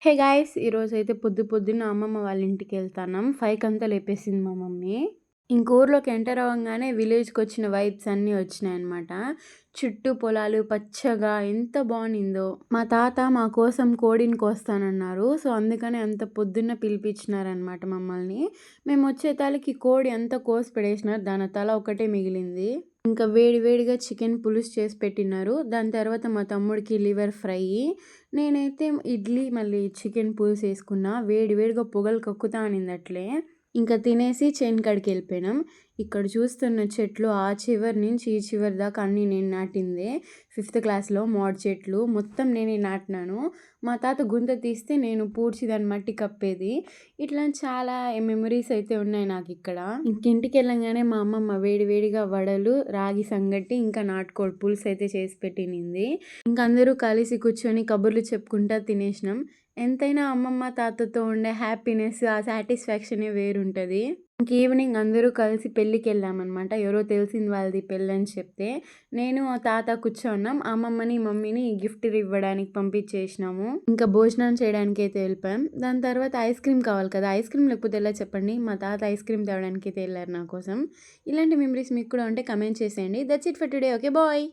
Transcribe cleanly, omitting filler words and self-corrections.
Hey guys! ఈరోజైతే పొద్దున్న అమ్మమ్మ వాళ్ళ ఇంటికెళ్తన్నాం. 5కంతా లేపేసింది మా మమ్మీ. ఇంక ఊర్లోకి ఎంటర్ అవ్వంగానే విలేజ్‌కొచ్చిన వైబ్స్ అన్నీ వచ్చినాయనమాట. చుట్టూ పొలాలు పచ్చగా ఎంత బావునిందో. మా తాత మా కోసం కోడిని కోస్తానన్నారు. సో, అందుకని అంత పొద్దున్న పిలిపించినారనమాట మమ్మల్ని. మేమొచ్చేతాళికి కోడి అంతా కోసి పడేసినారు. దాని తల ఒకటే మిగిలింది. ఇంకా వేడి వేడిగా చికెన్ పులుసు చేసి పెట్టినారు. దాని తర్వాత మా తమ్ముడికి లివర్ ఫ్రై. నేనైతే ఇడ్లీ మళ్ళీ చికెన్ పులుసేసుకున్నా. వేడి వేడిగా పొగలు కక్కుతా ఉన్నింది అట్లే. ఇంకా తినేసి చేను కాడికెళ్ళిపోయినాం. ఇక్కడ చూస్తున్న చెట్లు ఆ చివరి నుంచి ఈ చివరి దాకా అన్నీ నేను నాటిందే. 5th క్లాస్‌లో మామిడి చెట్లు మొత్తం నేనే నాటినాను. మా తాత గుంత తీస్తే నేను పూడ్చి దాన్ని మట్టి కప్పేది. ఇట్లా చాలా మెమరీస్ అయితే ఉన్నాయి నాకిక్కడ. ఇంక ఇంటికెళ్ళంగానే మా అమ్మమ్మ వేడి వేడిగా వడలు, రాగి సంగటి, ఇంకా నాటుకోడి పులుసు అయితే చేసి పెట్టినింది. ఇంక అందరూ కలిసి కూర్చొని కబుర్లు చెప్పుకుంటా తినేసినాం. ఎంతైనా అమ్మమ్మ, తాతతో ఉండే హ్యాపీనెస్, ఆ సాటిస్ఫాక్షనే వేరుంటది. ఇంక ఈవినింగ్ అందరూ కలిసి పెళ్ళికెళ్ళామనమాట. ఎవరో తెలిసిన వాళ్ళది పెళ్ళని చెప్తే. నేను, ఆ తాత కూర్చోన్నాం. అమ్మమ్మని, మమ్మీని గిఫ్ట్ ఇవ్వడానికి పంపించేసినాము. ఇంకా భోజనం చేయడానికైతే వెళ్ళిపోయాం. దాని తర్వాత ఐస్ క్రీమ్ కావాలి కదా! ఐస్ క్రీమ్ లేకపోతే ఎలా చెప్పండి? మా తాత ఐస్ క్రీమ్ తేవడానికైతే ఎళ్లారు నా కోసం. ఇలాంటి మెమరీస్ మీకు కూడా ఉంటే కమెంట్ చేసేయండి. That's it for today. Okay bye.